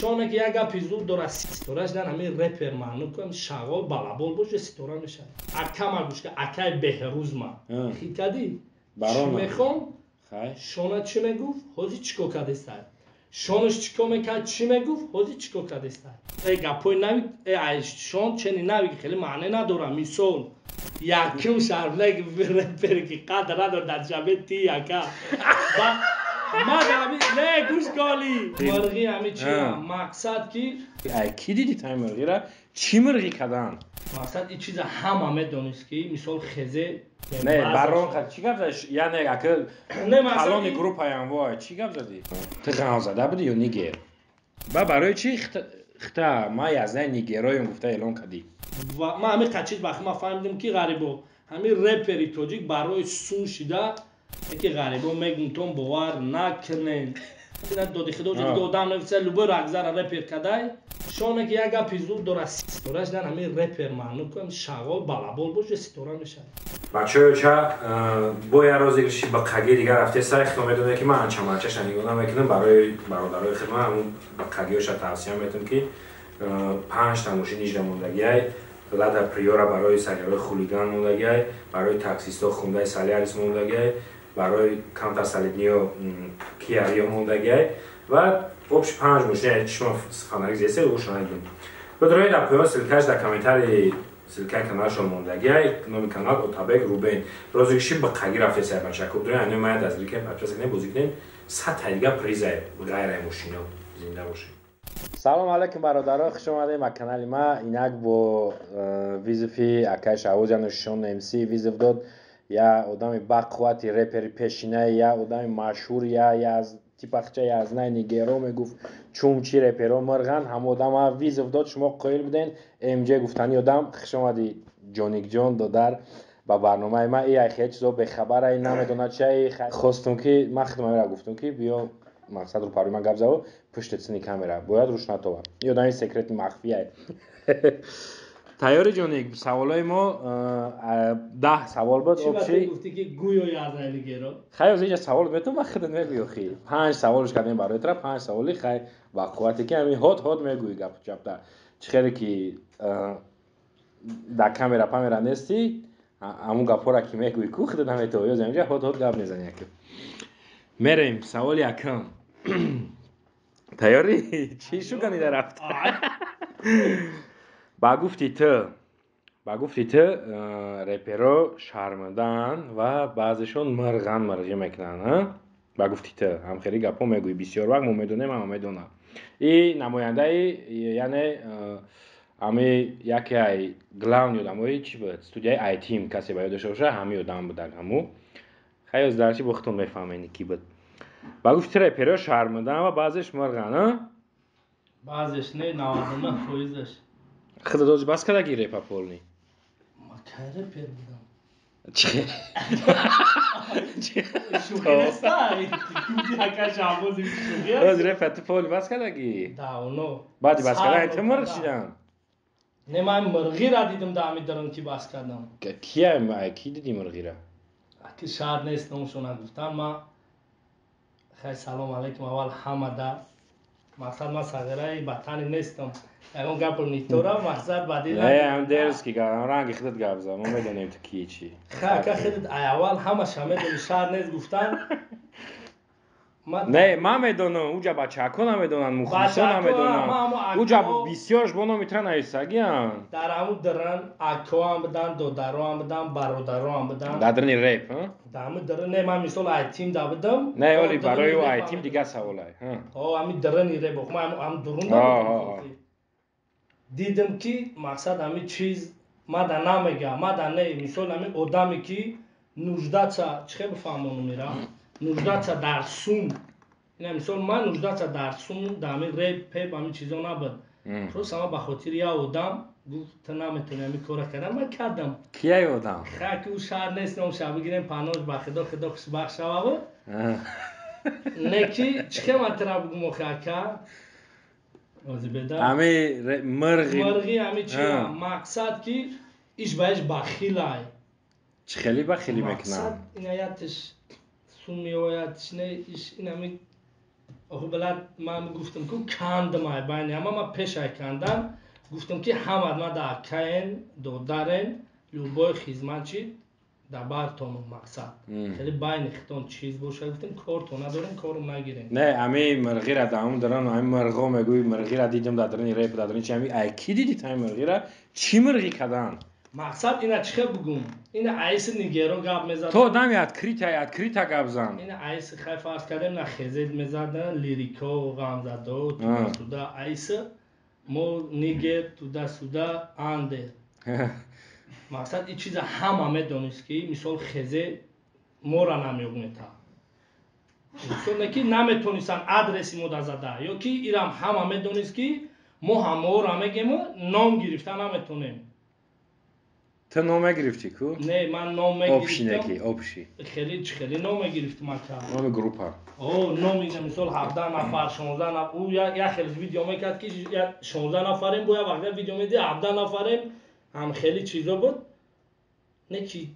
شونه که یک اپیزود داره ستورش در همین رپر معنی کنم شغال بالابول باشه ستوره میشه اکا مگوش که اکای بهروز ما خیلی چی میخوام شونه چی میگفت حوزی چیکو کدیستای شونش چیکو میکرد چی میگفت حوزی چیکو کدیستای ای گپوی نوی ای شون چنین نوی که خیلی معنی نداره میسول یکیو شرمله که رپر که قدر نداره در جبه تی یکا ما دمی نه گوش کالی مرغی همی چی مقصد کی دیدی تای مرغی را چی مرغی کدن مقصد این چیز همه دونست که مثال خزه نه برام خد چی گپ زدی یعنی اگه کلان گروپ هایم وای چی گپ زدی تو غم زده بودی یا نیگر برای چی خطا ما یازده نیگرای گفته اعلان کردی و ما همین قچیز وقتی ما فهمیدیم که غریبو همین رپری توجیک برای سون شده که غریبو میگن تو باور نکنین دادی خدا دیگه آدم نفسه لوبر اگزار رپر کدای شونه که یک اپیزود داره ستورش در همین رپر معنی کنم شغال بالابول باشه ستوره میشه بچه‌ها چه با یه روزی گشتی با قگی دیگه رفته سخت میدونه که من انچه شنیدم میکنم برای برادرای خدمت همون با قگیوش توصیه میتونم که 5 تا ماشین 18 موندگی لادا پریورا برای سریال خولیگان موندگی برای تاکسیستا خونده سالیاریس موندگی برای کانتا سالیدنیو کیاریو موندگی و obś 5 ماشین شما خانه زیسته رو شنیدیم بدروی در پیام سلکاش در کامنتاری سلکای کانال شما موندگی نام کانال اوتابک روبین روزیشی با قگی رفته سر بچه کو دروی انو ماید از ریکه پاترس نه بوزیکنین 100 تا دیگه پریزه غیر ماشینا زنده باشه سلام علیکم برادران خوش اومدید به کانال ما اینک با ویزفی اکاش اوجان شون ام سی ویزف داد یا آدم باقواتی رپری پیشینه یا آدم مشهور یا از تیپاخچه یا از نه نیگرو میگفت چومچی رپرو مرغان هم آدم ویزف داد شما قایل بودین ام جی گفتنی آدم خوش اومدید جونیک جون دادر با برنامه ما ای خیلی چیزا به خبر ای نمیدونه چه خواستم که ما خدمت را گفتم که بیا مقصد رو پروی من گفت زاو پشت سنی کامرا باید روش نتوان یه دانی سکرت مخفیه تیاری جونیک سوالای ما 10 سوال بود چی گفتی که گویو یاد نمیگیرو خیلی از اینجا سوال بهتون ما خدمت میگیو خی 5 سوالش کردیم برای طرف 5 سوالی خیلی با قوتی که همین هات میگوی گپ چپتا چخیلی که در کامرا نستی همون گپورا که میگوی کو خدمت تو یا اینجا هات گپ میزنی که میریم سوال یکم تیاری چی شو کنی در رفت با گفتی تو رپرو شرمندن و بعضشون مرغی میکنن با گفتی تو هم خیلی گپو میگوی بسیار وقت ما میدونم این نماینده یعنی امی یکی ای گلاون یادموی چی بود استودیای آی تیم کسی باید داشته باشه همی آدم بودن همو خیلی از درچی بختون میفهمین کی بود با گفتی رپرو شرمندن و بعضش مرغن بعضش نه 99% خدا دوز بس کرده گیره پاپولنی ما که رپر بودم چه؟ شوخی نستای گفتی اکاش آموزی شوخی از رپر پول بس کرده گی داونو بعدی بس کرده انت مرغ شیدن نه من مرغی را دیدم دامی درن کی بس کردم کی دیدی مرغی را؟ اکی شاید نیستم شما گفتم ما خیلی سلام علیکم اول همه در مقصد ما صغیره بطنی نیستم اون گپ نیتورا مقصد بعدی نه هم درس کی گفتم رنگ خودت گفت زدم ما میدونیم تو کی چی خیلی خودت اول همه شامل شاید نیست گفتن نه ما میدونم اوجا بچه ها نمیدونن مخلصا نمیدونن اوجا بسیارش بانو میترن ایستگیان در همون درن اکا هم بدن دودارو هم بدن برادرو هم بدن دادرنی ریپ ها دامه درن نه من مثال آی تیم دا بدم نه ولی برای او آی تیم دیگه سوالای همین درنی ریپ بخو هم درون نبودم دیدم که مقصد همین چیز ما در نمیگم ما در نه مثال همین آدمی که 19 سال چه بفهمونم میرم 19 سال درسون این مثال من 19 سال درسون دامی ریپ همین چیزا نبود تو سما به خاطر یا آدم گفت نمیتونی همین کارا کردم من کردم کیه آدم خاک او شهر نیست اون شب بگیریم پناهش با خدا کس بخش بود نه کی چه من ترا بگم خاکا همه مرغی همه چی مقصد که ایش بهش بخیلای چه خیلی بخیلی میکنم مقصد این آیاتش سون میوایاتش نه ایش این همه آخه بلد من گفتم که کند مای باینی اما ما پیشای کندم گفتم که همه ما در کین دادرن لوبای خدمتچی در بارتون مقصد خیلی باینی خطون چیز باشه گفتم کارتون نداریم کارم نگیریم نه امی مرغی را دامون دارن امی مرغا میگوی مرغی را دیدم دادرنی ریپ دادرنی چی امی ای کی دیدی تای مرغی را چی مرغی کدان مقصد اینا چه بگم این عیس نیگرو گاب میزدن تو آدم یاد کریتا گاب زن این عیس خیلی فرض کردیم نخزید میزدن لیریکا و غمزدا تو سودا عیس مو نیگر تو دا سودا انده مقصد این چیز همه میدونست که مثال خزه ما را نمیگمیتا مثال نکی نمیتونستن ادرسی مو دازده یا که ایرام همه میدونست که ما همه را میگیم نام گرفتن نمیتونیم تو نام گرفتی کو؟ نه من نام گرفتم آبشی نکی آبشی خیلی نام گرفتم اکا نام گروپا نام مثال 17 نفر 16 نفر او یا خیلی ویدیو میکرد که 16 نفریم باید وقتی ویدیو میدی 17 نفریم هم خیلی چیزا بود نکی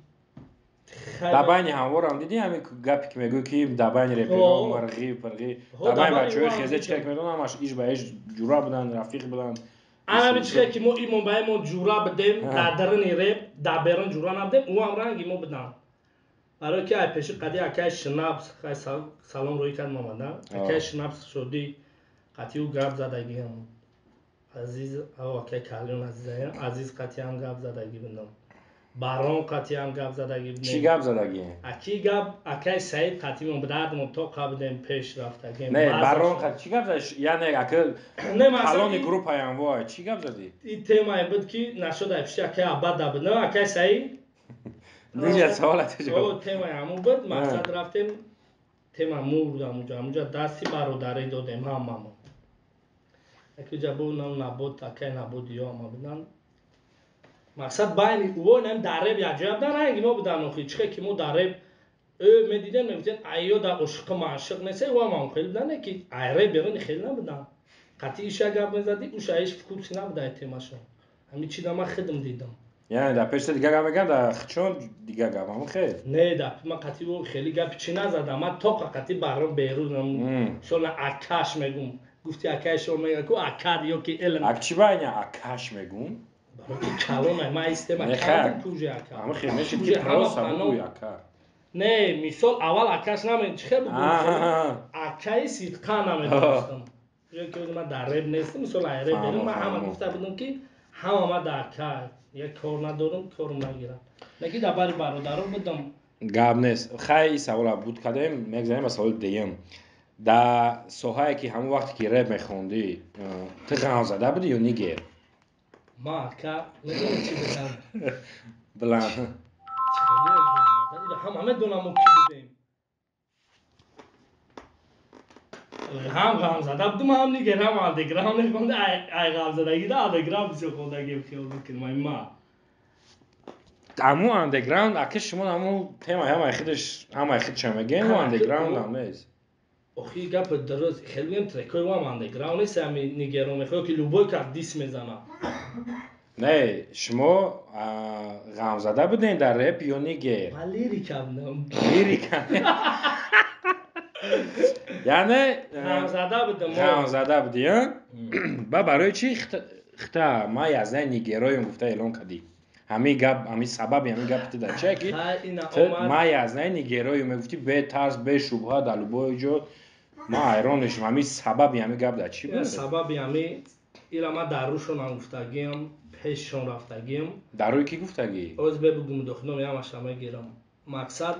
دبانی هموار هم دیدی همین گپی که میگو که دبانی رپیرا مرغی پرغی دبانی بچه های خیزه چرک میدون همش ایش به ایش جورا بودن رفیق بودن انا بیچاره که ما ایمون باید ما جورا بدیم در درن رپ دبرن جورا نبدیم او هم رنگی ما بدن برای که پیش قدی اکای شنابس خیلی سلام روی کرد مامدن اکای شنابس شدی قطی او گاب زدگی هم عزیز او اکای کالیون عزیز قطی هم گاب زدگی بندم باران قطی هم گاب زدگی بندم چی گاب زدگی؟ اکی گاب اکای سعید قطی من بدردم تا قبلیم پیش رفتگی نه باران قطی چی گاب زدش؟ یعنی اکای کالونی گروپ هایم وای چی گاب زدی؟ این تیمای بود که نشد افشی اکای عباد دبنم اکای سعید دیگه سوالت جواب تیمای همون بود مقصد رفتیم تیمای مو بودم اونجا دستی برادری دادیم هممون اکی جبو نبود اکای نبود یا ما بدن مقصد باینی او نم درب یا جواب در رنگی ما بدن اخی چه که ما درب میدیدن میگفتن ایو در عشق معشق نیست و ما خیلی بدن که ایره بیرون خیلی نبودن قطعی ایشا گپ میزدی اوش ایش فکوسی نبوده تیماشو همین چی ما خدم دیدم یعنی در پیش دیگه گپ میگن در چون دیگه گپ هم خیلی نه در ما قطعی و خیلی گپ چی نزدم من تا قطعی برام بیرون شون اکاش میگم گفتی اکاش رو میگه کو اکاد یا که علم اکچی باینی اکاش میگم برای کلمه ما استعمال کردم کوجه اکا اما خیلی میشه که پروس هم بوی اکا نه مثال اول اکاش نمی چه بگم اکای صدقا نمیدونستم چون که من در رب نیستم مثال ایره برم من همه گفته بودم که همه ما در اکا یک کار ندارم کارم نگیرم نگی در باری برادرم بدم گپ نیست خیلی سوال بود کردیم میگذاریم به سوال دیگه در ساحه‌ای که همون وقتی که رپ میخوندی تو غم زده بودی یا نیگر ما اکا میدونی چی بگم بلند همه دونم کی بودیم هم غم زده بودم هم نیگر هم آدگرام نکنده ای غم زدگی ده آدگرام بسیار خودگی خیال بکنم ما امو اندرگراند اکه شما امو تیم همه خودش میگن و اندرگراند هم نیست آخی گپ درست خیلی هم ترکای و هم اندرگراند نیست همین نیگران میخواد که لوبای کرد دیس میزنه نه شما غم زده بودین در رپ یا نیگر من لیریک بودم یعنی غم زده بودی با برای چی خطا ما یازده نیگرایم گفته اعلان کردی همین گپ همین سبب همین گپ در چه کی ما یازده نیگرایم گفتی به طرز به شبهه در لوبای جو ما ایرانش همین سبب همین گپ در چی بود سبب همین اینا ما دروشون هم گفتگیم پیششون رفتگیم دروی کی گفتگی از بگم دخترم همش هم گیرم مقصد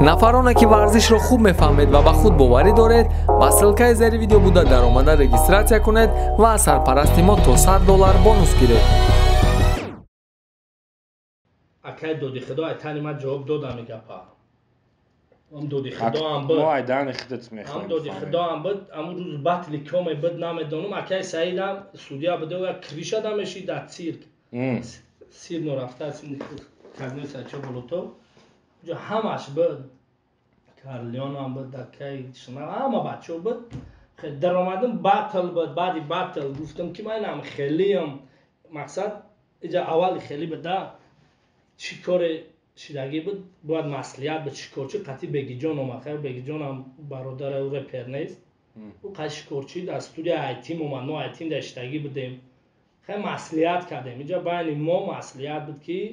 нафароне ки варзишро хуб мефаҳмед ва ба худ боварӣ доред ба ссилкаи зери видео буда даромада регистратсия кунед ва аз сарпарасти мо то $100 бонус гиред. акай доди худо айтани ма ҷавоб дода мегапа ам доди худо ам буд мо айдан худот мехоҳем ам доди худо ам буд ам рӯз батли коме буд намедонам акай саидам судия буд ва криша дамеши да цирк сирно рафта казни сачо болото ҷо ҳамаш буд карлион ам буд акай шуна ҳама бачо буд даромадам батл буд баъди батл гуфтам ки манам хелиам мақсад иҷа аввали хели буда чӣ коре шидагӣ буд бояд маслиҳат буд чӣ корчӣ қатъи бегиҷон омад хай бегиҷон ам бародару репер нест او قشکورچی در استودیو آیتیم اومد، ما آیتیم داشتگی بودیم، خیلی مسئولیت کردیم اینجا بین ما مسئولیت بود که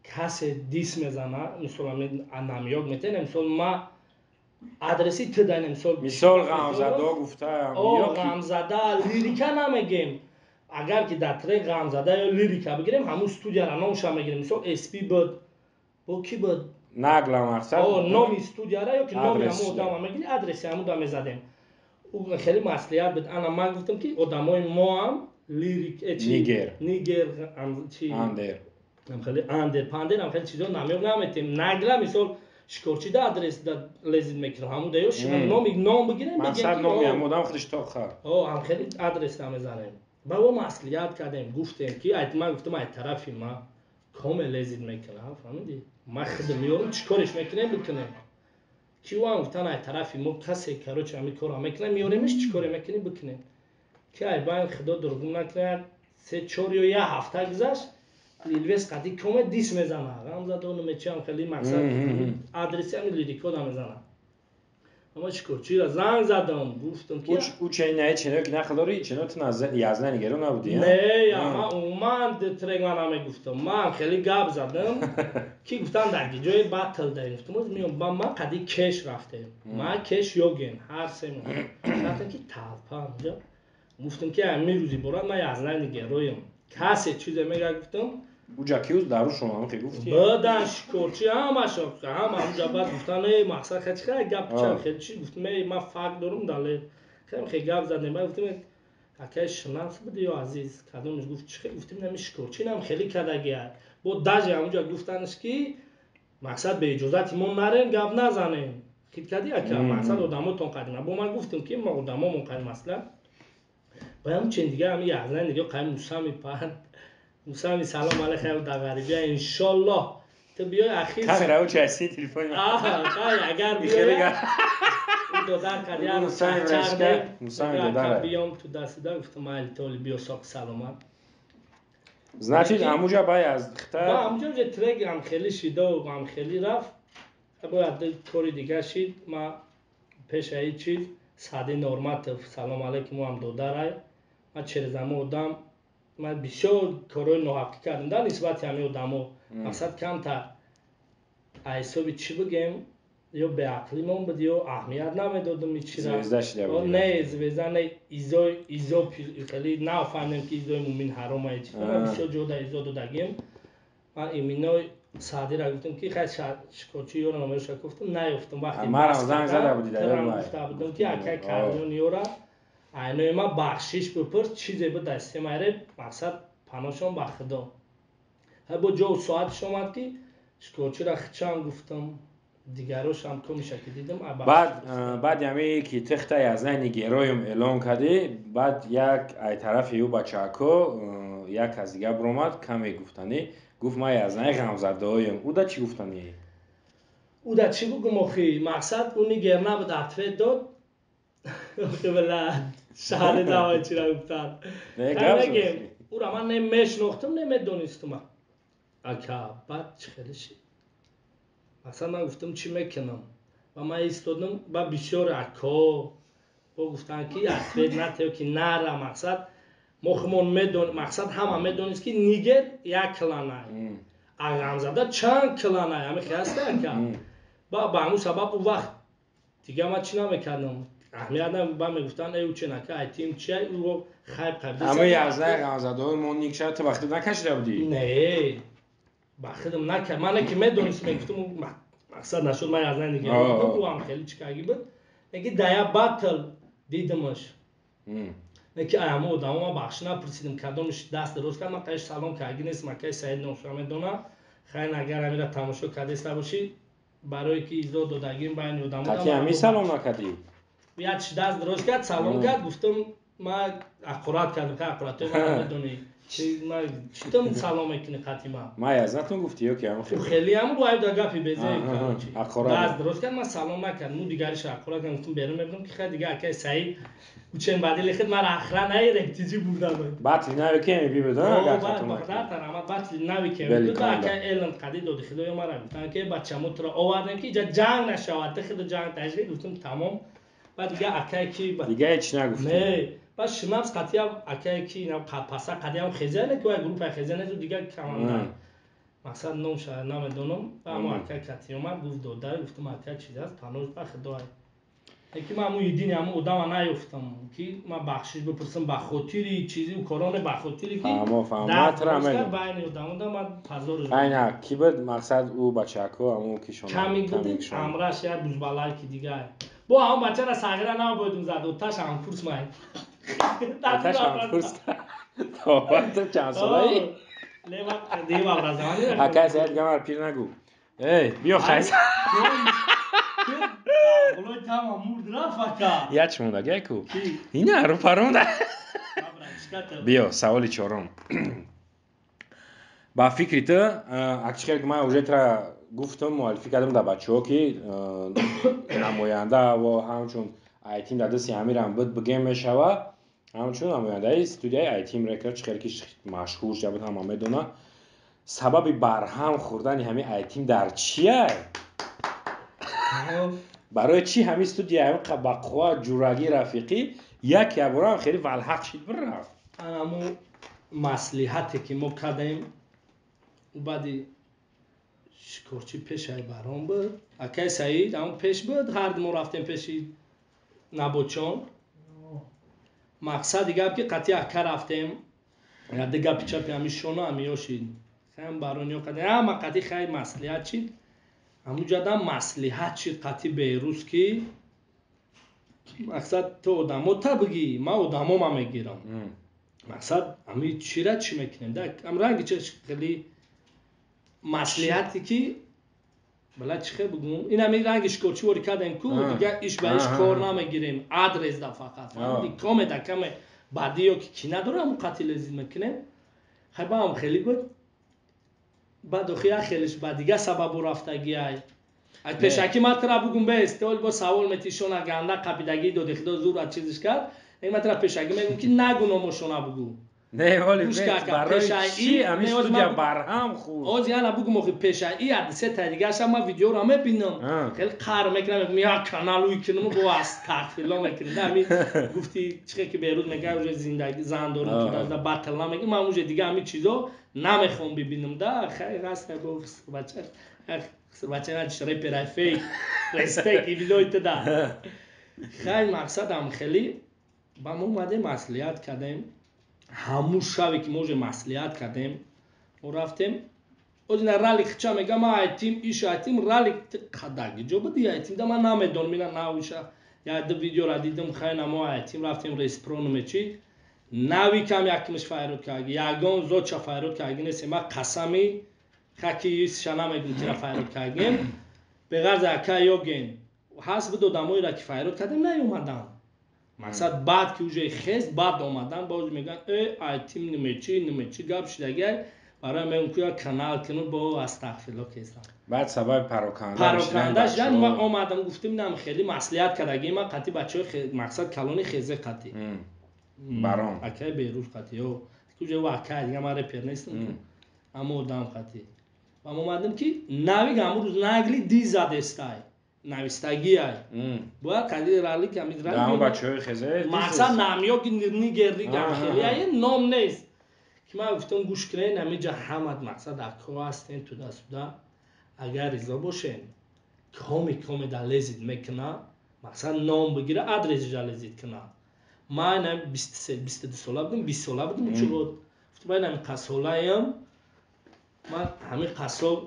کسی دیس میزنه مثلا نمیاگ میتونه مثلا ما آدرسی تو داریم مثال غمزده گفته یا غمزده لیریکا نمیگیم، اگر که در ترک غمزده یا لیریکا بگیریم همون استودیو را نامش هم میگیریم، مثلا اسپی بود با کی بود نقل مقصد نام استودیو را یا که نام همون آدم میگیری آدرسی همون دام میزدیم. او خیلی مسئولیت بود. انا من گفتم که آدمای ما هم لیریک نیگر چی اندر خیلی اندر پاندر هم خیلی چیزا نمیتیم نگلا مثال شکورچی دا آدرس دا لزید میکنم همون دیو شما نام بگیریم مقصد نامی هم آدم خودش تاخر هم خیلی آدرس نمیزنیم. با او مسئولیت کردیم گفتیم که من گفتم از طرفی ما کامل لزید میکنم فهمیدی ما خودم میارم چیکارش میکنیم بکنیم کی وام گفتن از طرفی ما کسی کارو چه میکنه میکنه میاریمش چیکار میکنیم بکنیم که ای باید خدا درگم نکنه 3-4 یا یه هفته گذشت لیلویس قدی کامل دیس میزنه غمزده اونو میچم خیلی مقصد آدرسی هم لیریکو دا میزنه اما شکورچی را زنگ زدم گفتم که او چه نه چنو که نخداری چنو تو نزد یازده نگرو نبودی نه اما اومد ترک من میگفتم من خیلی گپ زدم کی گفتن در جای باتل داریم گفتم میام با ما قدی کش رفته ما کش یوگن هر سه گفتن که تالپا اونجا گفتم که همین روزی برات ما یازده نگرویم کسی چیزی میگه گفتم اونجا کیوز دارو شما هم خیلی گفتی بعدن شکورچی همش همونجا بعد گفتن مقصد خیلی گپ خیلی چی گفتم من فرق دارم داله خیلی گپ زدم بعد گفتم اکای شناس بود یا عزیز کدومش گفت چی گفتم نمی شکورچی نم خیلی کداگی بود داجی همونجا گفتنش که مقصد به اجازت ما نریم گپ نزنیم خیلی کدی اکا مقصد آدماتون قدیم با من گفتم که ما آدمامون قدیم اصلا باید چند دیگه همین یازده دیگه قایم موسی میپرد موسی سلام علیکم در غریبی انشالله تو بیای اخیر کامرا و چاسی تلفن اگر بیای دو در قدیم موسی دادن بیام تو دست دار گفتم مال طالب بیا ساق سلامت значит همونجا باید از با همونجا یه ترک هم خیلی شیده و هم خیلی رفت باید کاری دیگه شید ما پیش ای چیز ساده نورمات سلام علیکم هم دو درای ما چرزمه آدم ما بسیار کارهای نوحقی کردم در نسبت همه آدم مقصد کم تا حسابی چی بگیم یا به عقلی من بود یا اهمیت نمیدادم این چی را نه زویزه نه ایزا خیلی نفهمیدم که ایزای مومین حرامه چی ما بسیار جدا ایزا دادگیم من ایمینای سعدی را گفتم که خیلی شکارچی یا نامرش را گفتم نیفتم وقتی من زنگ زده بودی در گفته بودم که اکای کاریون یورا اینو ما بخشش بپرس چیزی به دستی میاره مقصد پناشون با خدا با جو ساعتش آمد که شکارچی را خچم گفتم دیگروش هم کمیشه که دیدم بعد یمی که تخته یازده نگیرویم اعلان کردی بعد یک ای طرف یو بچاکو یک از دیگه برومد کمی گفتنی گفت ما یازده غمزده هایم او دا چی گفتنی؟ او دا چی بگم آخی مقصد اونی گرنه به عطفه داد آخی بلا شهر دوای چی را گفتن نگیم او را من نمیشناختم نمیدونستم اکا بعد چه خیلی شید مثلا من گفتم چی میکنم و من ایستادم با بسیار اکا با گفتن که عطفه نتیو که نره مقصد مخمون میدون مقصد همه میدونست که نیگر یک کلانه غمزده چند کلانه همه خیاسته اکا با همون سبب اون وقت دیگه من چی نمیکردم اهمیت با میگفتن ایو چه نکه ای تیم چی او خیب قبل همه یازده غمزده های من نیک شد تو وقتی نکشیده بودی؟ نه بخیدم نکرد من که میدونستم میگفتم مقصد نشد من یازده نگه او هم خیلی چکاگی بود نگه دایا باتل دیدمش نگه همه آدم ما بخش نپرسیدم کدومش دست درست کرد من قیش سلام کردی نیست مکه سعید نوشا میدونه خیلی اگر همین را تماشا کردیسته باشی برای که ایزا دادگیم بین آدم قطعی همی سلام نکردی؟ بیاد دست درست کرد سلام کرد گفتم من اقرات کردم که اقرات من بدونی من چطور سلام میکنی قطعی ما یازدتون گفتی که هم خیلی هم باید گپی بزنی اقرات دست درست کرد من سلام نکردم اون دیگرش اقرات کردم گفتم بیرون میبینم که خیلی دیگه اکای سعید چند بعدی لیخت من اخرا نه رکتیجی بودم باطلی نوی که می بدون اگر خاطر نکرد باطلی نوی که می بود اکای علم قدی دادی خدای ما را گفتن که بچه‌مو تو را آوردن که جنگ نشود خود جنگ تشریح گفتم تمام بعد دیگه اکای کی دیگه هیچ نگفتی نه بعد شناس قطعی اکای کی اینا پاسا قطعی هم خزانه که گروه خزانه تو دیگه کمان مقصد نام شهر نام دونم و اما اکای قطعی اومد گفت دادر گفتم اکای چیز است پنوش بخ دای یکی ما همون یدین همون ادام نیفتم که ما بخشش بپرسم بخاطری چیزی و کاران بخاطری که فهمت را بین ادام ما پزارش اینا کی بود مقصد او بچه‌کو همون کی شما کمی بود امراش یا بوزبالای کی دیگه با هم بچه را صغیره نبودیم زد و تاش هم کورس مای تاش هم کورس تو چند سالایی لیوا دیوا برازانی اکای سید گمر پیر نگو ای بیا خیس Oloj tamo murdra faka. Ja ćemo da geku. Ina ruparunda. Bio سوال چهارم. با فکریت اکچری که من اوجترا گفتم معرفی کردم در بچه‌ها که نماینده و همچون آیتیم در دست امیرم بود بگیم میشوه همچون نماینده استودیوی آیتیم رکرد چخیلی که مشهور شده هم همه دونه سبب برهم خوردن همین آیتیم در چیه؟ برای چی همین استودیوی همین قبقوا جورگی رفیقی یک بار خیلی ولحق شد برفت همو مصلحتی که ما کردیم و بعدی شکرچی پیش های برام بود اکای سعید همون پیش بود هر دو ما رفتیم پیشی نبودشان مقصد دیگه که قطعی اکا رفتیم یا دیگه پیچه پیامیشون همیاشید خیلی برانیو کردیم اما قطعی خیلی مصلحت شد همون جدا مصلحت شد قطعی بیروز که مقصد تو آدمو تا بگی ما آدمو ما میگیرم مقصد همین چی را چی میکنیم هم رنگی چه خیلی مصلحتی که بلا چی خیلی بگم این همین رنگش کلچی وری کردیم که دیگه ایش به ایش کار نمیگیریم آدرس دا فقط فهمیدی کامه دا کمه بعدی ها که کی نداره همون قتل لذیذ میکنیم خیلی با هم خیلی بود بعد خیلی خیلیش بعد دیگه سبب رفتگی های از پیشکی مطرح بگم به استول با سوال میتیشون اگرنده قبیدگی دو دخدا زور از چیزش کرد این مطرح پیشکی میگم که نگو نموشونا بگو نه ولی برای چی همین استودیو برهم خورد از یعنی بگم که پیشایی حدیثه تدیگرش هم ویدیو را میبینم خیلی قهر میکنم یا کانالوی کنم با استغفرالله میکنم همین گفتی چه که بیروز میگه زندگی زندان تو در باطل نمیگه من اونجا دیگه همین چیزا نمیخوام ببینم ده خیلی قصد با بچه نشره پرایفی ریسپکت ویدیو تو ده خیلی مقصد هم خیلی با ما اومده مصلحت کردیم همون شبی که موج مصلحت کردیم و رفتیم از این رالی خچا میگم ما آیتیم ایش آیتیم رالی خداگی جو بدی آیتیم ده من نمیدونم میرم ناویشا یا دو ویدیو را دیدم خیلی ما آیتیم رفتیم ریسپرون میچی ناوی کم یکمش فایرود کردی یگان زود چه فایرود کردی نیست ما قسمی خاکی شنا میگم که فایرود کردیم به غرض اکا یوگین حسب دو دموی را که فایرود کردیم نیومدم مقصد بعد که اوجه خیز بعد اومدن باز میگن آیتیم نمیچی گپ شدگه برای من که کانال کنم با استغفرالله کیسم بعد سبب پراکندهش یعنی من اومدم گفتم اینم خیلی مصلحت کردگی من قطعی بچه مقصد کلونی خیزه قطعی برام اکای بیروز قطعی و اوجه واقعا دیگه من رپر نیستم اما دام قطعی و من اومدم که نوی گامروز نگلی دی زد استای نویستگی های باید قدیر رالی که همین رالی دام بچه خیزه مقصد نامیا که نیگردی گم خیلی های نام نیست که من گفتم گوش کنین همینجا همت مقصد اکا هستین تو دست بوده اگر ریزا باشین کامی در لزید میکنه مقصد نام بگیره ادرس جا لزید کنه من 22 ساله بودم 20 ساله بودم چرا گفتم من همین قصاله هم من همین قصال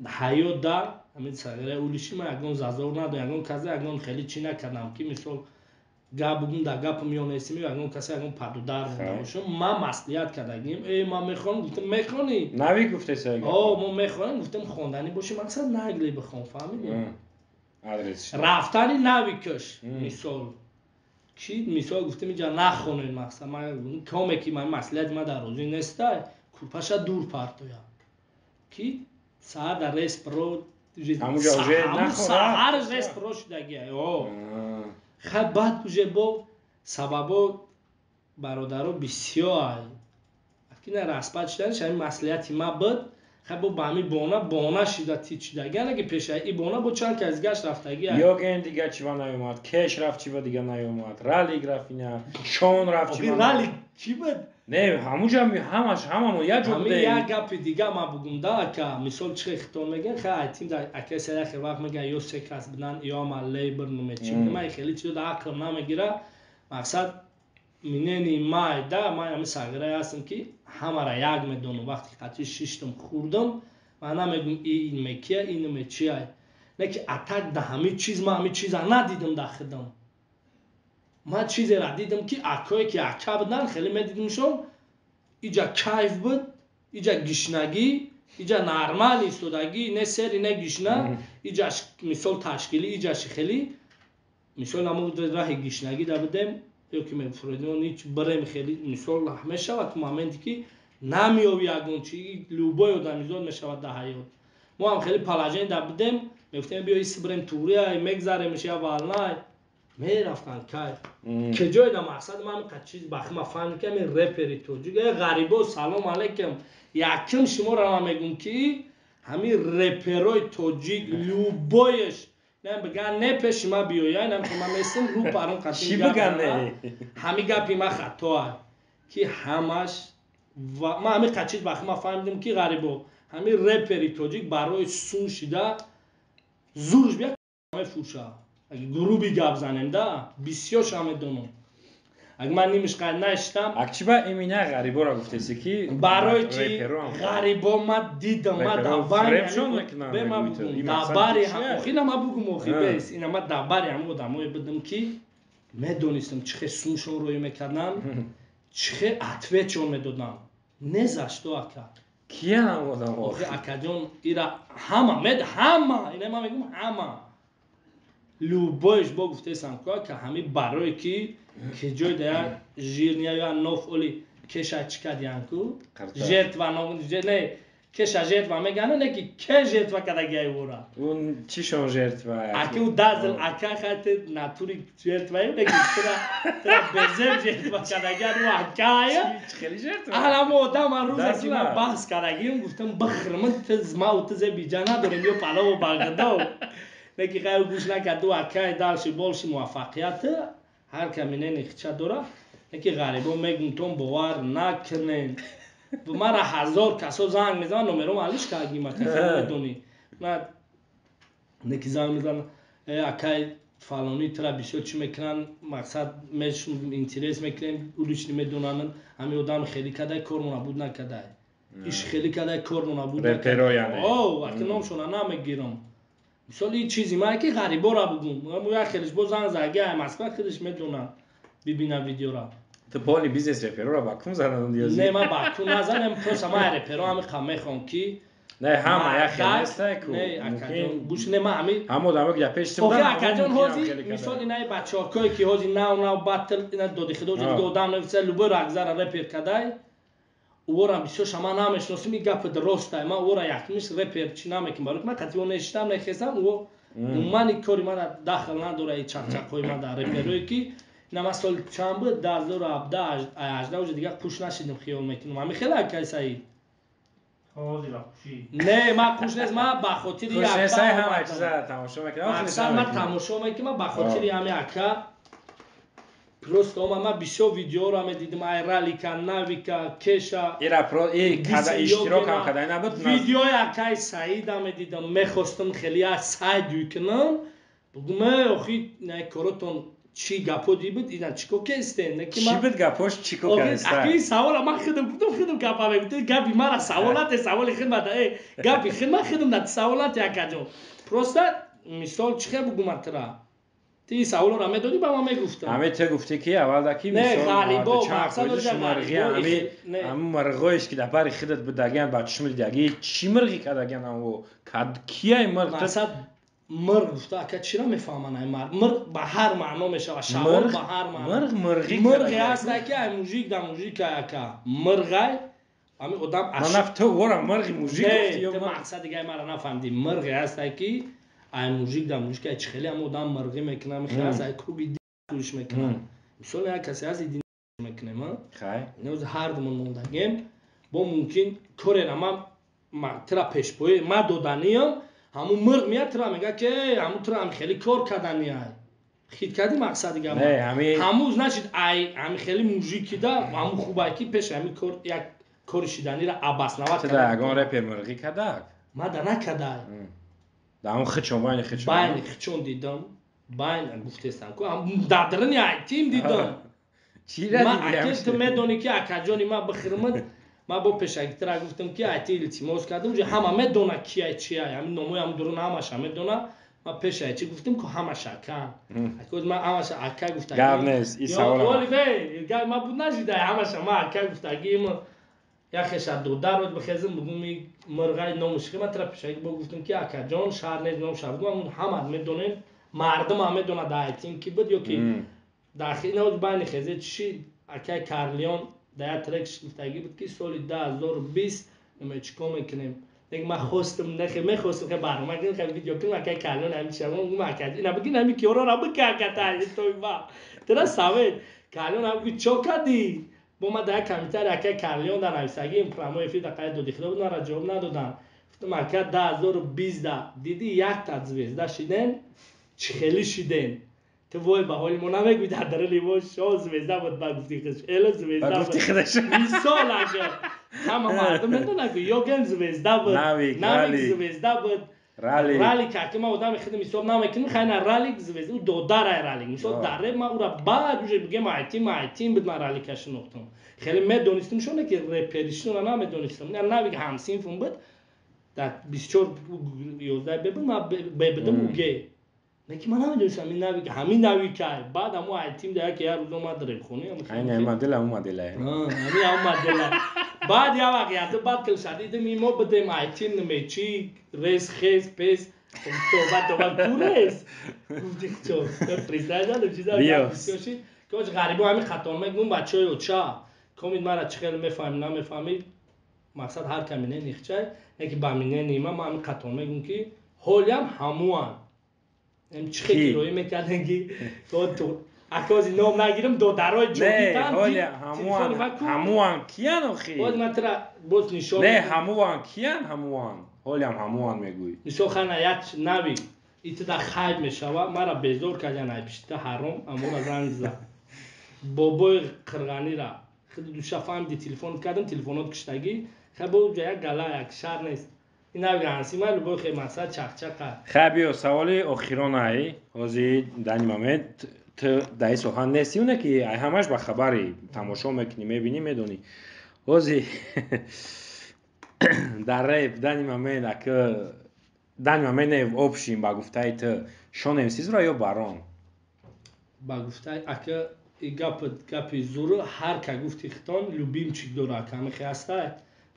حیات ده همین صغیره اولیشی من اگران زازور ندارم اگران کسی اگران خیلی چی نکردم که مثال گپ بگم در گپ میانستمی و اگران کسی اگران پدو در بوده باشم من مصلحت کردگیم من میخوام گفتم میخوانی نوی گفته سه ما میخوام گفتم خواندنی باشه مقصد نگلی بخوام فهمیدی رفتنی نوی کش مثال چی مثال گفتم اینجا نخونین مقصد من کامی که من مصلحت من در روزی نسته کوپاشا دور پرتویا کی ساعت در ریس پرو سهر ریس پرو شدگی خیلی بعد کجه با سببا برادرها بسیار اکی نه رسپت شدنش همین مسئولیتی ما بود خب با همی بانه شده تیچیدگن اگه پیشه ای بانه با چند که از گشت رفتگی یوگن دیگه چی با نیومد کش رفت چی با دیگه نیومد رالی رفت اینا شون رفت چی با رالی چی بود نه همونجا هممون یا جو بوده همین یک گپ دیگه ما بگم دا که مثال چه خطور میگن خیلی تیم در اکه سری خیلی وقت میگن یا سکس بدن یا ما لیبر نمیچی من خیلی چیزو در عقلم نمیگیره مقصد منینی مای دا ما همین سرگره هستم که همه را یک میدونم وقتی خطی شیشتم خوردم من نمیگم این میکیه این میچیه نه که اتک ده همه چیز ما همه چیز ندیدم در خودم ما چیزی را دیدم که اکایی که اکا بدن خیلی میدیدمشون اینجا کیف بود اینجا گشنگی اینجا نرمال ایستادگی نه سری نه گشنه اینجا مثال تشکیلی اینجا خیلی مثال نمود راه گشنگی دا بدم یا که مفردون هیچ برای خیلی مثال همیشه وقت مومنتی که نمیوی اگون چی لوبای و دمیزاد میشود ده حیات ما هم خیلی پلاجین دا بدم میفتیم بیا ایست بریم توریه مگذاره میشه والنای میرفتن کیف که جای دا مقصد من که چیز بخی ما فهم که من رپری توجیه غریبا سلام علیکم یکم شما را ما میگم که همین رپرای توجیه لوبایش نه بگن نه پیش ما بیایه نه که ما میستم رو پرم قطعی چی بگن نه همین گپی ما خطا که همش و ما همین قچیز بخی ما فهمیدیم که غریبا همین رپری توجیه برای سون شده زورش بیا همه فوشه اگه گروبی گپ زنیم دا بسیار شامه دونم اگه من نیمش قد نشتم اکچیبا ایمینه غریبا را گفته کی برای چی غریبا ما دیدم ما داوری به ما بگم داباری هم خیلی ما بگم خیلی بیس اینا ما داباری هم بودم بدم که میدونستم چه سونشون روی میکردن چه عطوه چون میدادن نزشت و اکا کیه هم بودم اکا جون ایرا همه اینا ما میگم همه لوبایش با گفته سمکا که همه برای که جای دیگر جیرنیا یا نوف اولی کشا چکا دیانکو جت و نه کشا جت و میگنه نه که جت و کدگی ایورا اون چی شون جت و اکی او دازل اکا خاطر ناتوری جت و نه که ترا بزر جت و کدگی رو اکایا خیلی جت و حالا ما آدم روزی که ما بحث کردیم گفتم بخرمن تز ما و تز بیجانا داریم یا پلاو و باغداو نه که خیلی گوش نکرد و اکای دالشی بالشی موفقیت هر کمینه نخچه داره یکی غریبا میگن تون باور نکنین و من را 1000 کسا زنگ میزن نمرم علیش که اگه ما که میدونی نه نکی زنگ میزن اکای فلانی ترا بسیار چی میکنن مقصد میشون اینترس میکنن اولوش نمیدونن همه آدم خیلی کده کارمون بود نکده ایش خیلی کده کارمون بود نکده وقتی نامشون نمیگیرم مثال این چیزی من که غریبا را بگم من خیلیش با زنگ زرگه هم مسکن خیلیش میدونم ببینم ویدیو را تو پالی بیزنس رپرو را باکون زدن دیازی نه من باکون نزنم پس همه رپرو همه خمه خون کی نه همه یخی نیسته کو نه اکجان بوش نه من همه همه دامه که پیش تو بودن اکجان هازی مثال اینای بچه ها که هازی نو بطل اینا دادی خدا جدی دادم نفسه لبو را اگزار رپر کدای او را بسیار شما نمیشناسم می گپ درسته ما او را یکمیش رپر چی نمیکنم برای من کتی اون نشتم نخستم او من کاری من داخل نداره ای چقچقای من در رپروی کی نمسال چند بود 2017 18 دیگه پوش نشیدم خیال میکنم همین خیلی کیسایی نه ما خوش نیست ما با خاطر یک تا هم چیزا تماشا میکنم اصلا من تماشا میکنم با خاطر همین اکا پروست ما بسیار ویدیو را میدیدم ای رالی کن نوی که کشا ایرا پرو ای کدا اشتراک هم کدای نبود ویدیوی اکای سعید هم میدیدم میخواستم خیلی از سعید کنم بگم اخی نه کارتون چی گپو دی بود اینا چیکو کستن نه چی بود گپوش چیکو کستن اکی سوال ما خودم گپا میگم گپی مرا سوال خدمت گپی خدمت داد سوالات یکجا پروست مثال چه بگم ترا تی سوال را میدادی با ما میگفتم همه ته گفته کی اول دکی مثال غریبا مقصد مرغی همه مرغویش که دپاری خودت بدگن بچشم دیگه چی مرغی کدگن او کد کیه مرغ مقصد مرغ گفته که چرا میفهمن مرغ به هر معنا میشه شوال به هر معنا مرغی هست که موزیک در موزیک که مرغ همین آدم من نفت تو ورا مرغ موزیک گفتی یا مقصد دیگه ما را نفهمیدی مرغ هست که ای موزیک در موزیک که خیلی هم آدم مرغی میکنه میخواد از ای کوبی دیش میکنه مثلا یک کسی از این میکنه ما خیر اینو هر دمون موندگیم با ممکن کاری را من тра пешбои ма доданиям ҳамун мурғ мияд тра мега ки ҳамун тра ҳам хеле кор каданиай хит кади мақсади гама ҳамун значит ай ҳам хеле мужики да ҳамун хубай ки пеш ҳами кор як кори шиданира абаснават када ягон репер мурғи кадак ма да накадай да ҳамун хичон байни хичон дидам байн гуфтестам ку дадрани айтим дидам ма акел ту медони ки акаҷони ма бихирмад ма бо пешакитра гуфтам ки айти илтимос кардам ҷо ҳама медона кияй чияй ҳамин номои ҳам дурун ҳамаша медона ма пешай чи гуфтам ку ҳамаша ака акоз ма ҳамаша ака гуфтагӣ гап нест ин савола оливе гап ма буд нажидай ҳамаша ма ака гуфтагӣ яхеша додаро бихезам бугуми мурғаи номушқи ма тра пешаки бо гуфтам ки акаҷон шаҳр нест ном шаҳр гуфтам ҳама медонем мардум ҳам медона да айтим ки буд ё ки дахинаоҷ байни хезет чӣ акай Карлион да як трек гуфтагӣ буд ки соли 2020 нема чико мекунем як ма хостам нахе мехостам ки барнома гирем ки видео клип акай Карлион ҳами чиам гум акай ина бигин ҳами киёрора бикакатай той ба тра савет Карлион ҳам чо кади бо ма да як комментарий акай Карлион да нависагим прямой эфир да қай доди худо буд мара ҷавоб надодам гуфтам акай 2020 да диди як та звезда шиден чӣ хеле шиден تو وای به حال ما نمیگوی در داره لیواش شو زویزده بود با گفتی خودش اله زویزده بود مثال اگر همه مردم میدونن که یا گم زویزده بود نمیگ زویزده بود رالی که ما آدم خیلی مثال نمیکنیم خیلی رالی زویزده او دوداره رالی مثال داره ما او را بعد میشه بگم ایتیم بود من رالی کش نقطم خیلی میدونستم شونه که رپریشون را نمیدونستم نه نمیگ همسینفون بود در 24 11 ببین ما ببدم اوگه نکی من نمیدونستم این نوی که همین نوی که بعد همون ایتیم دیگه که یه روز اومد رپخونه همین مدل همون مدله همین مدله بعد یه واقعیت بعد کل شدیدم این ما بدیم ایتیم نمیچی ریس خیز پیس توبه تو ریس گفتی چو فریستای جانم چیزا بیاشید که آج غریبو همین خطان میگم بچه های اوچا کامید مرا چه خیلی میفهمید نمیفهمید مقصد هر کمینه نیخچای یکی بامینه نیمه ما همین خطان میگم که هولیم هموان چه خیلی روی میکردن که تو اکازی نام نگیرم دو درای جوکی تن هموان کیان آخی باید من ترا باز نشان نه هموان کیان هموان حالی هموان میگوی مثال خانه یک نوی ایت دا خیب میشوه مرا بیزور کردن ای پیشتا حرام امور از رنگ زد بابای قرغانی را خیلی دو شفا هم دی تلفن کردم تلفنات کشتگی خیلی با جای گلا یک شهر نیست این نوی گرانسی من لبای خیلی مقصد چق خیلی سوالی آخران ای حاضی دنی مامد دایی سوخن نیستی اونه که ای همش با خبری تماشا میکنی میبینی میدونی حاضی در ریب دنی مامد اکه دنی مامد نیو آبشیم با گفتای تو شون امسیز را یا بران با گفتای اکه ای گپی زورو هر که گفتی ختان لوبیم چیک داره اکه همه خیستای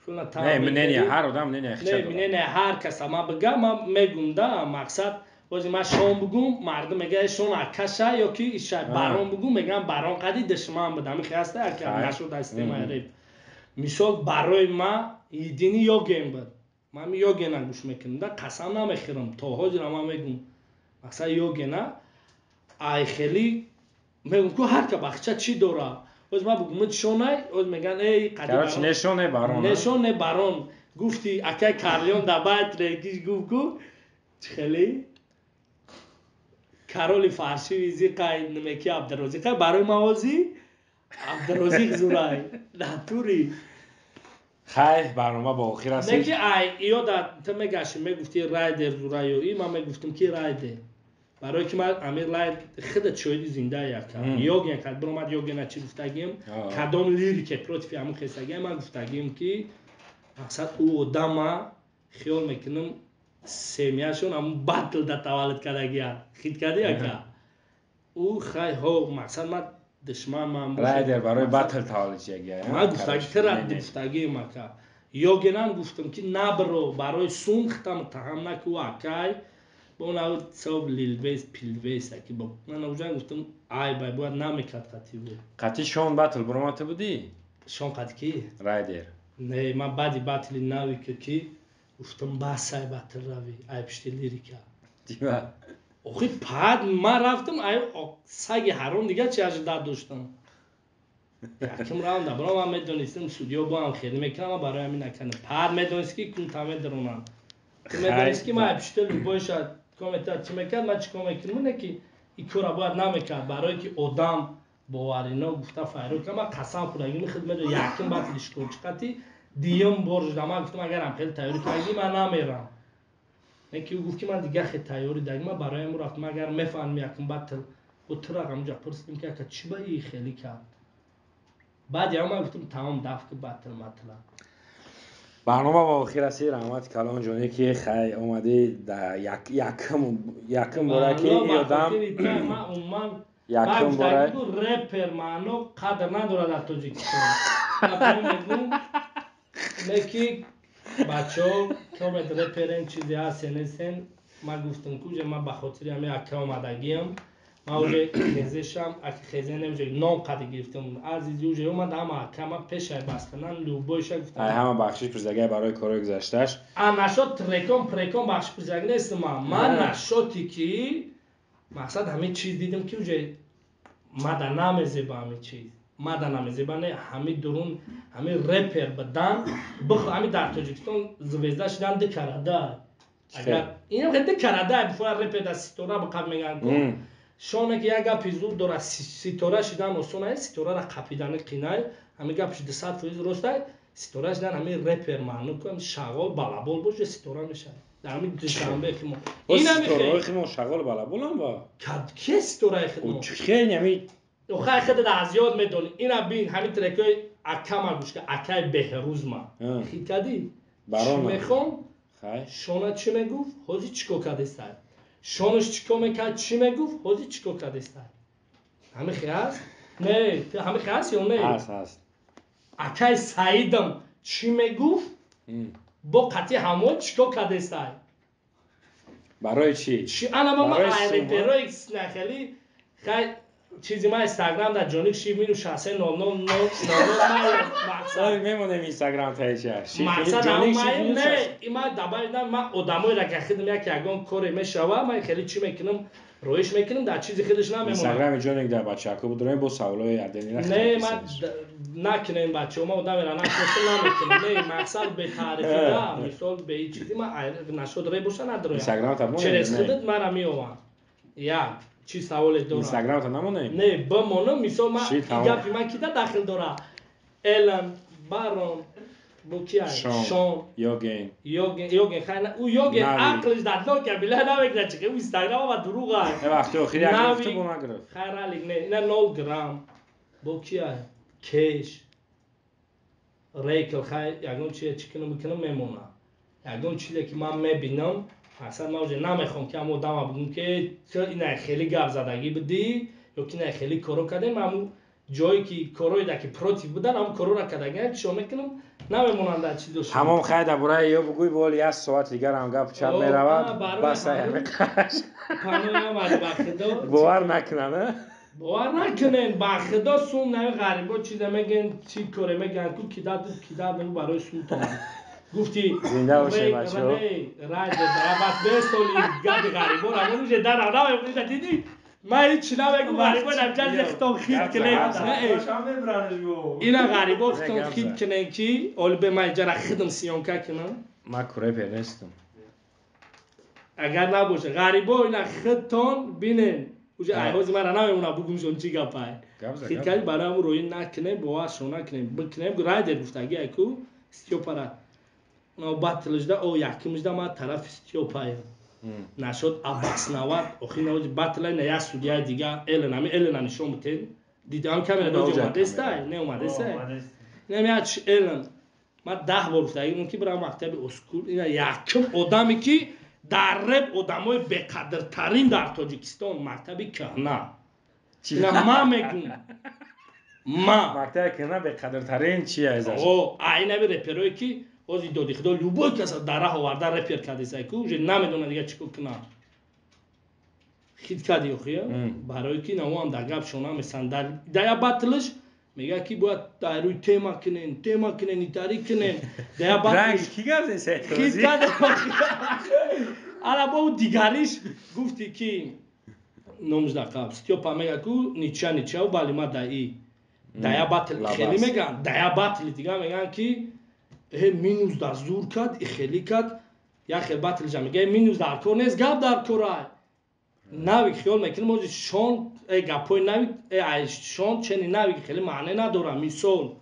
نه مننی هر آدم مننی خیلی نه مننی هر کس ما بگم ما میگم دا مقصد واسه ما شام بگم مردم میگه شون اکشه یا کی ایش باران بگم میگم باران قدی دشمن بدم خیاسته که نشود است ما ریب مثال برای ما ایدینی یا گیم بود ما می یا گینا گوش میکنم دا قسم نمیخورم تا حاضر ما میگم مقصد یا گینا ای خیلی میگم که هر که بخچه چی داره از ما بگم شونه از میگن ای قدیم نشونه باران نشونه باران گفتی اکای کارلیون دبایت رگیش گفت کو خیلی کارول فارسی ویزی قای نمیکی عبدالرزاق قای برای موازی عبدالرزاق زورای ناتوری خیلی برنامه با آخر است نکی ای یا دا تو میگشی میگفتی رایدر زورای و ای ما میگفتم کی رایده برای که من امیر لاید خودت شویدی زنده یکم یوگین کرد برامد یوگین چی گفتگیم کدام لیریک پروتفی همون خیستگیم من گفتگیم که مقصد او آدم خیال میکنم سمیاشون همون بطل دا تولد کردگی خید کردی اکا او خیلی ها مقصد من دشمن من رایدر برای بطل تولد شدگی من گفتگیم اکا یوگینم گفتم که نبرو برای سونختم تهم نکو اکای با اون اول صاحب لیل ویس پیل ویس اکی با من اوجان گفتم ای بای باید نمیکرد قطعی بود قطعی شون بطل برامت بودی؟ شون قطعی کی؟ رایدر نه من بعدی بطلی نوی که کی گفتم بسای بطل روی ای پشتی لیریکا دیگه آخی بعد من رفتم ای سگ حرام دیگه چی اجداد داشتم яким раунда бро ман медонистам судиё бо ҳам хелӣ мекунам ва барои ҳамин накана пар медонист ки кунтаме даронам ки медонист ки ман пишта любойша комета чӣ мекард ман чӣ кор мекунам не ки ин кора бояд намекард барое ки одам боварино гуфта файро ка ман қасам худагӣ худ медон яким батли шикорчиқати диюм бор жуда ман гуфтам агарам хеле тайёри кардагӣ ман намерам не ки ӯ гуфт ки ман дига хеле тайёри дагӣ ман барои ҳамун рафтам агар мефаҳмем яким батл бо тирақ ҳамҷа пурсидем ки ака чӣ ба ин хелӣ кард баъд я ман гуфтам тамом дафки батл матла барнома ба охир расид раҳмати калонҷонӣ ки хай омадӣ якум бора ки одам якум бора репер маъно қадр надорад дар тоҷикистон не ки бачаҳо комед реперен чизе ҳастен нестен ман гуфтам ки уҷа ман ба хотири ҳамин ака омадагиам ман уже хезешам аки хезен немҷа нон қади гирифтам азизи уже омад ҳама ака ман пешай бастанан любойша гуфтам ҳама бахшиш пурзагай барои корои гузашташ нашот трекон бахшиш пурзагӣ нестам ман нашоти ки мақсад ҳамин чиз дидам ки уже мада намезеба ҳамин чиз мада намезеба не ҳамин дурун ҳамин репер бадан ҳамин дар тоҷикистон звезда шидан дикарада агар ин хеле дикарада бифора репер дар ситора ба қаб меган ку шоне ки як гапи зуд дорад ситора шидан осона ситорара қапидани қинай ҳамин гапиш 200% ростай ситора шидан ҳамин репер маъно ку шағол балабол боше ситора мешавад дар ҳамин душанбе химо ин ситораи химо шағол балаболам ба ки ситораи химо хеле ҳамин охай хеда дар зиёд медони ина бин ҳамин трекои акама гӯшка акай беҳрӯзма хикади чӣ мехом шона чӣ мегуфт ҳозир чӣ кор кардестай шонаш чӣ кор мекард чӣ мегуфт ҳозир чӣ кор кардестай ҳамин хест не ҳамин хест ё не ҳаст акай саидам чӣ мегуфт бо қатъи ҳамои чӣ кор кардестай барои чӣ ана ма айреперои нахели хай чизи ма инстаграм дар ҷониб шив мину 60 мақсад мемонем инстаграм таича мақсад не има дабай ма одамоеро ки хидам як ягон коре мешава ман хеле чӣ мекунам роиш мекунам дар чизи хидаш намемонам инстаграми ҷонек дар бачаҳаку будорем бо саволои аденира не ман накунем бачаҳо ма одамеро накунем намекунам не мақсад бетаърифида мисол бе ин чизи ма нашод ре боша надороям инстаграм табон через хидат мара меовам як чӣ саволе дорам инстаграмта намонем не бимонам мисол ман гапи ман кида дахил дора элан барон бо кия шон йоген хайна ӯ йоген ақлиш дар нока била намекунад чӣ ки ӯ инстаграм ва дурӯғ аст вақти охири як гуфта бо нагирифт хайралик не ина 0 грамм бо кия кеш рекл хай ягон чизе чӣ кунам бикунам мемона ягон чизе ки ман мебинам масалан ман уже намехоҳам ки ҳам одама бигӯм ки ина хеле гап задагӣ будӣ ё ки ина хеле коро кардем ҳамун ҷое ки короеда ки против будан ҳамун корора кардагиам ки шо мекунам намемонам дар чиз дош ҳамон хай дар бораи ё бугӯй бо оли 1 соат дигар ҳам гап чап меравад басай бовар накунад бовар накунен ба худо сум нави ғарибо чиза мегӯянд чӣ коре мегӯянд ку кида барои сумтон гуфти зинда бошед бачаҳо райдер дарабат бестоли габи ғарибон ҳамон уже дарам намебуда дидӣ ман ҳеҷ намегӯ ғарибон ҳамҷа хитон хит кунем ина ғарибон хитон хит кунем ки оли бе ман ҷара хидам сиёнка кунам ман курепер нестам агар набоша ғарибон ина хитон бинен уже айҳози мара намемона бугумшон чӣ гапай хиткаи барои ҳамун роӣ накунем боваршон накунем бикунем райдер гуфтаги айку стёпара батлжда о якимжда ман тарафи стёпаям нашод абаснавад охир наводи батла ина як судияи дига элена нишон бутен дидам камера доҷ омадестай не омадестай инам як элен ман 10 бор гуфтагим ки бирам мактаби оскул ина якум одаме ки дар реп одамои беқадртарин дар тоҷикистон мактаби кӯҳна ина ман мегӯм мактаби кӯҳна беқадртарин чи азаш айнаби реперое ки ҳозир доди худо любой каса дар раҳ оварда репер кардесай ку уже намедонад дига чӣ кор кунад хит карди охия барое ки навоам дар гап шона месанд дар я батлиш мега ки бояд дар рӯи тема кунен итарӣ кунен дар я батлиш хит карди ана бо дигариш гуфти ки номжда қабл стёпа мега ку нича бали ма даи дая батл хеле меган дая батли дига меган ки минус да зур кад хеле кад я хел батл жа мега минус дар кор нест гап дар кора нави хиол мекунем мози шон гапой нави шон чени нави хеле маъне надора мисол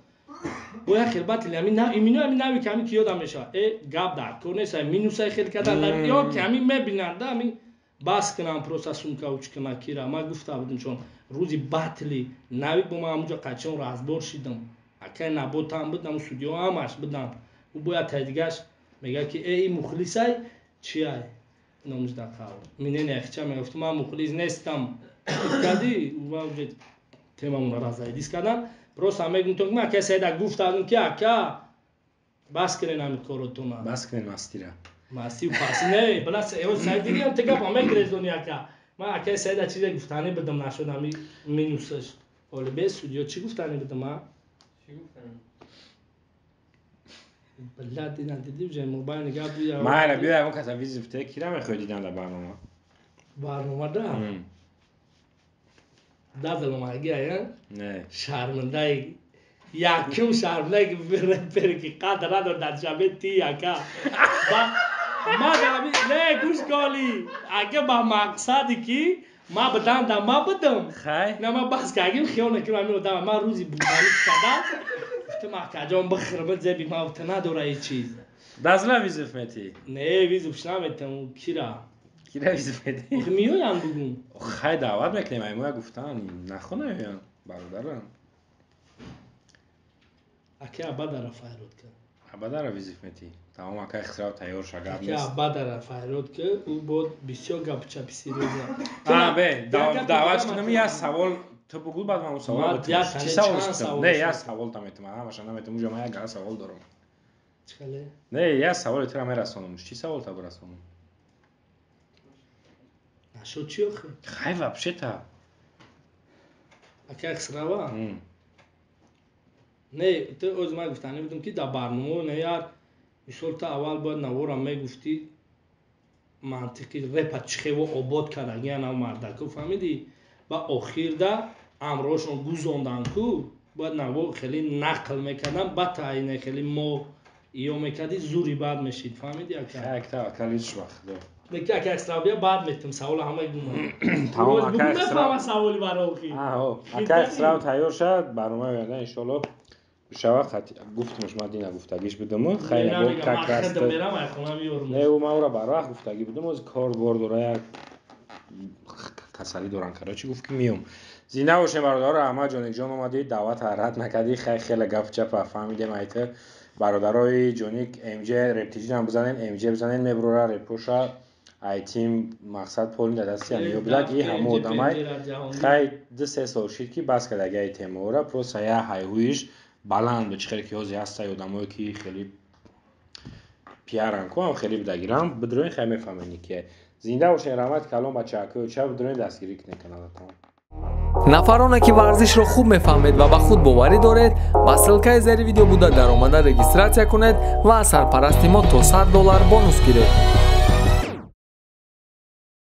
бо я хел батл ами нави ки ами ки ёдам мешава гап дар кор нест минусай хел кадан ё ки ами мебинанд ами бас кунам просто сумка учкана кира ма гуфта будам чон рӯзи батли навик бо ман ҳамуҷо қачон разбор шидам акай наботам будам судиё ҳамаш будам ӯ бояд тайдигаш мега ки ин мухлисай чиай номуздақав минен яхча мегуфту ман мухлис нестам кади ӯ темамуна разайдис кардам просто мегуфтам ки ман акай сайда гуфтам ки ака бас кунен ҳами коротона бас кунен мастира масти пас не балас эро сайдигам тегап мегрезони ака ман акай сайда чизе гуфтани будам нашудами минусаш оли без судиё чӣ гуфтани будам ма бля дина диди уже мобайли гап бия майла бия он каса визифте кира мехоҳи дидан дар барнома да дазаломаги ая не шармандаи якум шармандаи репери ки қадр надор дар ҷамъи ти ака ма дараби не гӯш коли ака ба мақсади ки ма будам да ма будам хай на ма бас кардим хиёл мекунам ами одам ма рӯзи будани кардам гуфтам акаҷон бихирмад зеби ма гуфта надора ҳеҷ чиз дазла визиф метӣ не визифш наметам кира визиф метӣ миёян бугум хай даъват мекунем аймоя гуфтан нахо наёян бародарам ака абадара файрод кард абадара визиф метӣ тамом ака ихтироъ тайёр ша гап ака нест абадара файрод кард ӯ бод бисёр гапчапи серёза бе даъватш кунам я савол ту бугӯ баъд ман савол чӣ савол не я савол та метавам ҳамаша наметавам уҷа ман як савол дорам чиқале не я саволи тура мерасонам чӣ савол та барасонам нашуд чӣ охи хай вообще-то ака ихсрава не ту оз ман гуфтани будам ки дар барнома не яр мисол та аввал бояд наворам мегуфтӣ мантиқи репа чихево обод кардан я нав мардаку фаҳмидӣ ба охир да амроҳошон гузондан ку бояд наво хеле нақл мекардан ба таъйине хеле мо ё мекарди зури бад мешид фаҳмидӣ ака якта акалиш вақт деки ака ихсравия бад метам савола ҳамаи гумон тамом ака мефаҳма саволи барохи ака ихтироъ тайёр шад барномаи оянда иншоалло бишава гуфтмаш ман дина гуфтагиш будам хай набо как раст не ӯ ман ӯра барвақт гуфтагӣ будам оз кор бор дора як касалӣ дорам карочи гуфт ки миём зинда бошем бародаро аҳмад ҷоникҷон омадӣ даъвата рад накардӣ хеле гафчапа фаҳмидем айта бародарои ҷоник мж рептиҷинам бизанем мж бизанем мебурора репоша айтим мақсад полин дадасти ҳамиё будак и ҳамо одамай хай 2-3 сол шид ки бас кардаги ай темаора просто я ҳайҳуиш баланду чихеле ки ҳозир ҳастаи одамое ки хеле пиаран ку ҳам хеле бидагирам бидроин хай мефаҳмени ки зинда бошен раҳмати калон ба чакӯ ча бидроин дастгирӣ кунед каналатон нафароне ки варзишро хуб мефаҳмед ва ба худ боварӣ доред ба ссилкаи зери видео буда даромада регистратсия кунед ва аз сарпарасти мо то $100 бонус гиред.